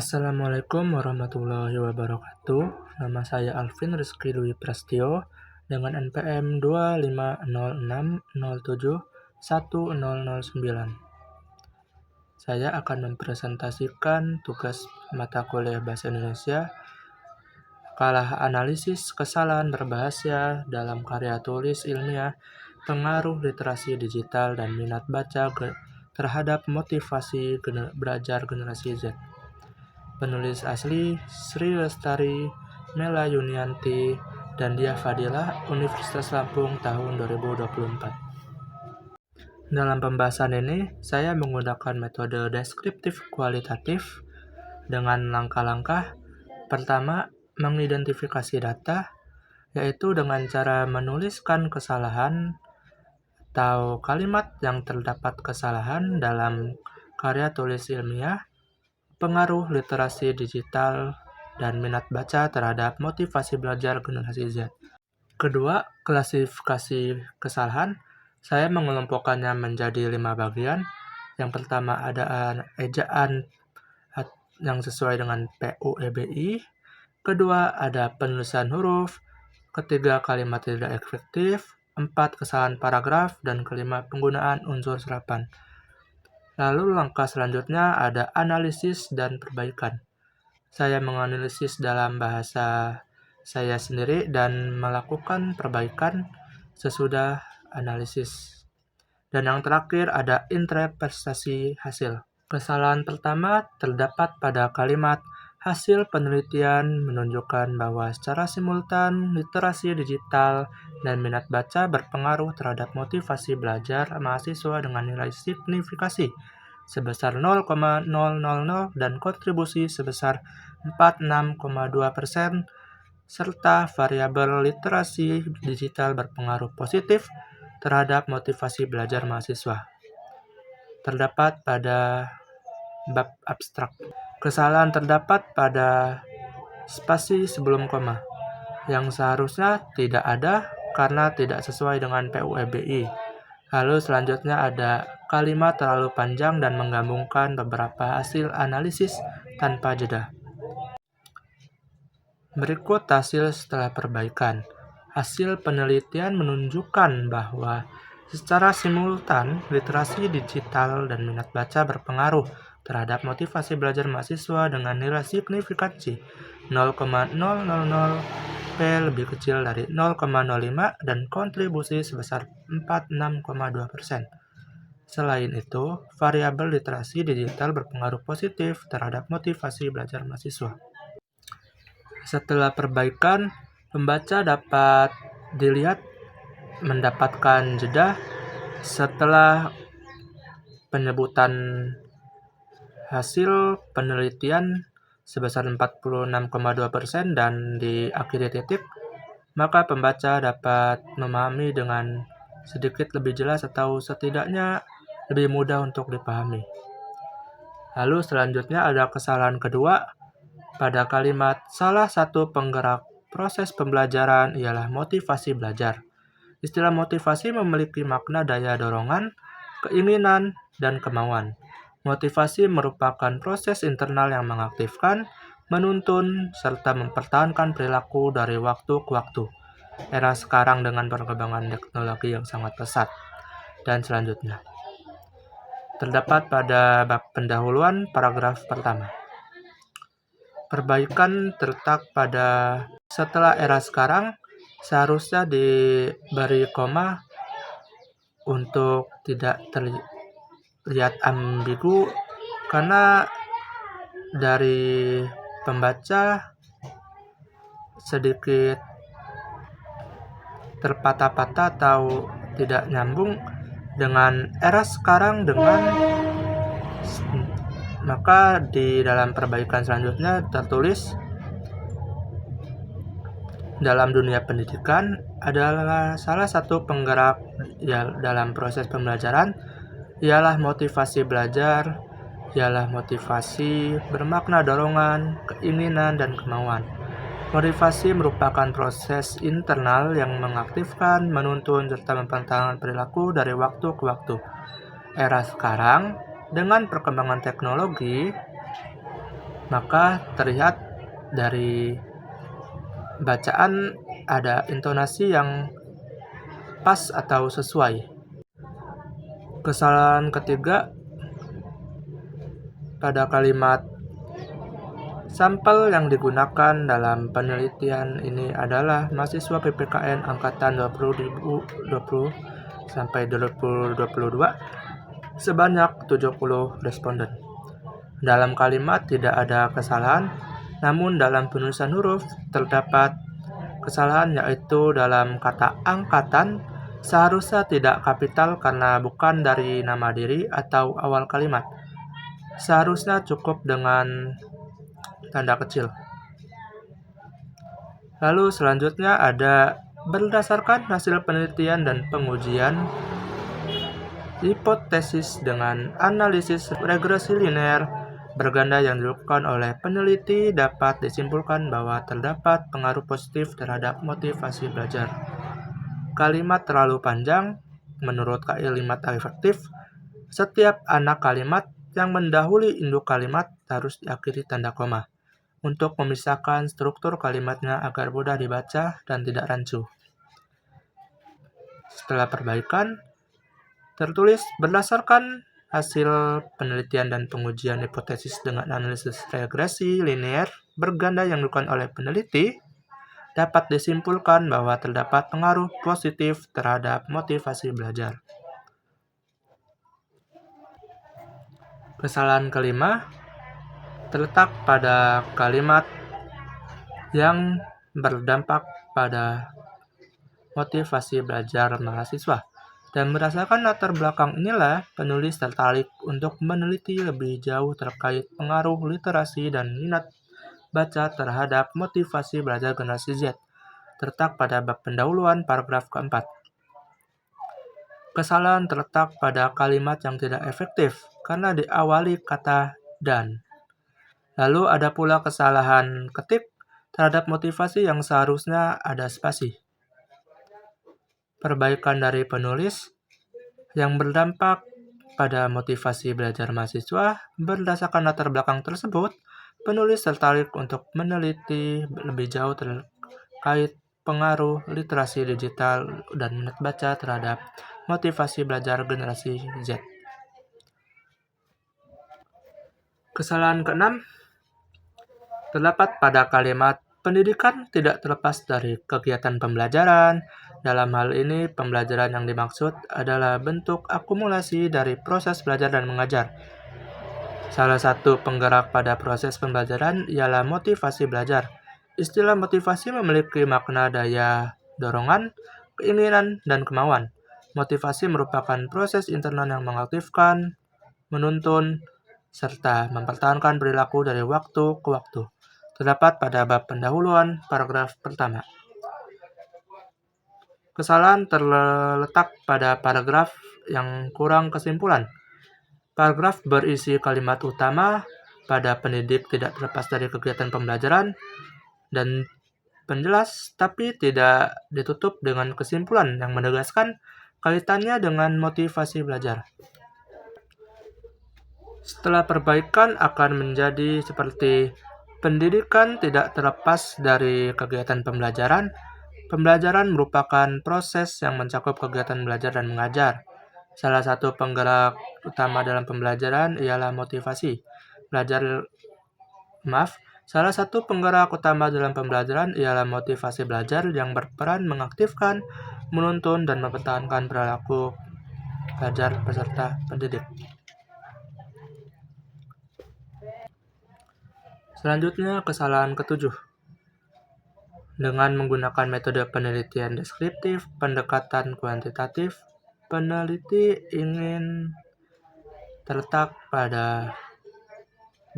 Assalamualaikum warahmatullahi wabarakatuh. Nama saya Alvin Rizky Dwi Prastio dengan NPM 2506071009. Saya akan mempresentasikan tugas mata kuliah Bahasa Indonesia, makalah analisis kesalahan berbahasa dalam karya tulis ilmiah, pengaruh literasi digital dan minat baca terhadap motivasi belajar generasi Z. Penulis asli Sri Lestari Mela Yunianti dan Dia Fadilah, Universitas Lampung tahun 2024. Dalam pembahasan ini, saya menggunakan metode deskriptif kualitatif dengan langkah-langkah. Pertama, mengidentifikasi data, yaitu dengan cara menuliskan kesalahan atau kalimat yang terdapat kesalahan dalam karya tulis ilmiah, pengaruh literasi digital, dan minat baca terhadap motivasi belajar generasi Z. Kedua, klasifikasi kesalahan. Saya mengelompokkannya menjadi 5 bagian. Yang pertama ada ejaan yang sesuai dengan PUEBI. Kedua, ada penulisan huruf. Ketiga, kalimat tidak efektif. 4, kesalahan paragraf. Dan kelima, penggunaan unsur serapan. Lalu langkah selanjutnya ada analisis dan perbaikan. Saya menganalisis dalam bahasa saya sendiri dan melakukan perbaikan sesudah analisis. Dan yang terakhir ada interpretasi hasil. Kesalahan pertama terdapat pada kalimat hasil penelitian menunjukkan bahwa secara simultan literasi digital dan minat baca berpengaruh terhadap motivasi belajar mahasiswa dengan nilai signifikasi sebesar 0,000 dan kontribusi sebesar 46,2%, serta variabel literasi digital berpengaruh positif terhadap motivasi belajar mahasiswa. Terdapat pada bab abstrak. Kesalahan terdapat pada spasi sebelum koma, yang seharusnya tidak ada karena tidak sesuai dengan PUEBI. Lalu selanjutnya ada kalimat terlalu panjang dan menggabungkan beberapa hasil analisis tanpa jeda. Berikut hasil setelah perbaikan. Hasil penelitian menunjukkan bahwa secara simultan literasi digital dan minat baca berpengaruh terhadap motivasi belajar mahasiswa dengan nilai signifikansi 0,000 P lebih kecil dari 0,05 dan kontribusi sebesar 46,2%. Selain itu, variabel literasi digital berpengaruh positif terhadap motivasi belajar mahasiswa. Setelah perbaikan, pembaca dapat dilihat mendapatkan jeda setelah penyebutan hasil penelitian sebesar 46,2% dan di akhir titik, maka pembaca dapat memahami dengan sedikit lebih jelas atau setidaknya lebih mudah untuk dipahami. Lalu selanjutnya ada kesalahan kedua pada kalimat salah satu penggerak proses pembelajaran ialah motivasi belajar. Istilah motivasi memiliki makna daya dorongan, keinginan, dan kemauan. Motivasi merupakan proses internal yang mengaktifkan, menuntun, serta mempertahankan perilaku dari waktu ke waktu. Era sekarang dengan perkembangan teknologi yang sangat pesat. Dan selanjutnya terdapat pada bab pendahuluan paragraf pertama. Perbaikan terletak pada setelah era sekarang seharusnya diberi koma untuk tidak terlihat ambigu karena dari pembaca sedikit terpatah-patah atau tidak nyambung dengan era sekarang maka di dalam perbaikan selanjutnya tertulis dalam dunia pendidikan adalah salah satu penggerak dalam proses pembelajaran ialah motivasi belajar, ialah motivasi bermakna dorongan, keinginan, dan kemauan. Motivasi merupakan proses internal yang mengaktifkan, menuntun, serta mempertahankan perilaku dari waktu ke waktu. Era sekarang, dengan perkembangan teknologi, maka terlihat dari bacaan ada intonasi yang pas atau sesuai. Kesalahan ketiga pada kalimat sampel yang digunakan dalam penelitian ini adalah mahasiswa PPKN angkatan 2020 sampai 2022 sebanyak 70 responden. Dalam kalimat tidak ada kesalahan, namun dalam penulisan huruf terdapat kesalahan, yaitu dalam kata angkatan seharusnya tidak kapital karena bukan dari nama diri atau awal kalimat. Seharusnya cukup dengan tanda kecil. Lalu selanjutnya ada berdasarkan hasil penelitian dan pengujian hipotesis dengan analisis regresi linear berganda yang dilakukan oleh peneliti dapat disimpulkan bahwa terdapat pengaruh positif terhadap motivasi belajar. Kalimat terlalu panjang. Menurut kalimat efektif, setiap anak kalimat yang mendahului induk kalimat harus diakhiri tanda koma untuk memisahkan struktur kalimatnya agar mudah dibaca dan tidak rancu. Setelah perbaikan, tertulis berdasarkan hasil penelitian dan pengujian hipotesis dengan analisis regresi linear berganda yang dilakukan oleh peneliti, dapat disimpulkan bahwa terdapat pengaruh positif terhadap motivasi belajar. Kesalahan kelima terletak pada kalimat yang berdampak pada motivasi belajar mahasiswa. Dan berdasarkan latar belakang inilah, penulis tertarik untuk meneliti lebih jauh terkait pengaruh literasi dan minat baca terhadap motivasi belajar generasi Z, terletak pada bab pendahuluan paragraf keempat. Kesalahan terletak pada kalimat yang tidak efektif karena diawali kata dan. Lalu ada pula kesalahan ketik terhadap motivasi yang seharusnya ada spasi. Perbaikan dari penulis yang berdampak pada motivasi belajar mahasiswa. Berdasarkan latar belakang tersebut, penulis tertarik untuk meneliti lebih jauh terkait pengaruh literasi digital dan minat baca terhadap motivasi belajar generasi Z. Kesalahan keenam terdapat pada kalimat pendidikan tidak terlepas dari kegiatan pembelajaran. Dalam hal ini, pembelajaran yang dimaksud adalah bentuk akumulasi dari proses belajar dan mengajar. Salah satu penggerak pada proses pembelajaran ialah motivasi belajar. Istilah motivasi memiliki makna daya dorongan, keinginan, dan kemauan. Motivasi merupakan proses internal yang mengaktifkan, menuntun, serta mempertahankan perilaku dari waktu ke waktu. Terdapat pada bab pendahuluan paragraf pertama. Kesalahan terletak pada paragraf yang kurang kesimpulan. Paragraf berisi kalimat utama pada pendidik tidak terlepas dari kegiatan pembelajaran dan penjelas, tapi tidak ditutup dengan kesimpulan yang menegaskan kaitannya dengan motivasi belajar. Setelah perbaikan akan menjadi seperti pendidikan tidak terlepas dari kegiatan pembelajaran. Pembelajaran merupakan proses yang mencakup kegiatan belajar dan mengajar. Salah satu penggerak utama dalam pembelajaran ialah motivasi. Salah satu penggerak utama dalam pembelajaran ialah motivasi belajar yang berperan mengaktifkan, menuntun, dan mempertahankan perilaku belajar peserta pendidik. Selanjutnya, kesalahan ketujuh. Dengan menggunakan metode penelitian deskriptif, pendekatan kuantitatif, peneliti ingin terletak pada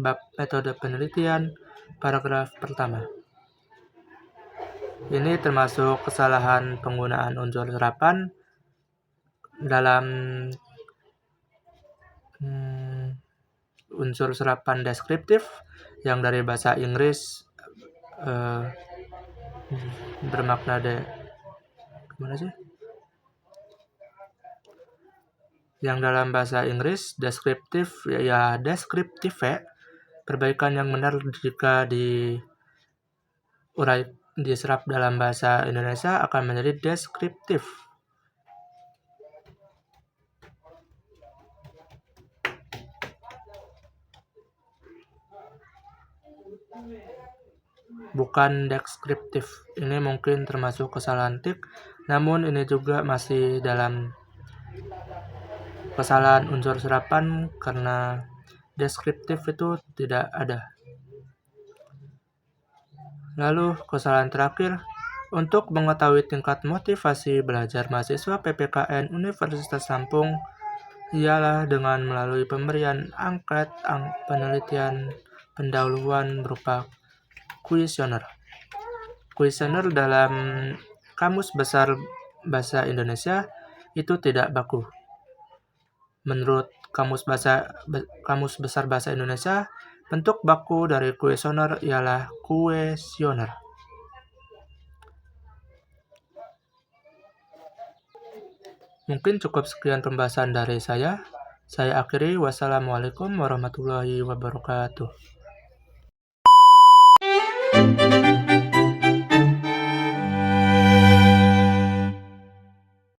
bab metode penelitian paragraf pertama. Ini termasuk kesalahan penggunaan unsur serapan dalam unsur serapan deskriptif yang dari bahasa Inggris bermakna yang dalam bahasa Inggris deskriptif ya deskriptive Perbaikan yang benar jika diserap dalam bahasa Indonesia akan menjadi deskriptif. Bukan deskriptif. Ini mungkin termasuk kesalahan tik, namun ini juga masih dalam kesalahan unsur serapan karena deskriptif itu tidak ada. Lalu kesalahan terakhir, untuk mengetahui tingkat motivasi belajar mahasiswa PPKN Universitas Lampung ialah dengan melalui pemberian angket penelitian pendahuluan berupa kuesioner. Kuesioner dalam Kamus Besar Bahasa Indonesia itu tidak baku. Menurut Kamus Besar Bahasa Indonesia, bentuk baku dari kuesioner ialah kuesioner. Mungkin cukup sekian pembahasan dari saya. Saya akhiri. Wassalamualaikum warahmatullahi wabarakatuh.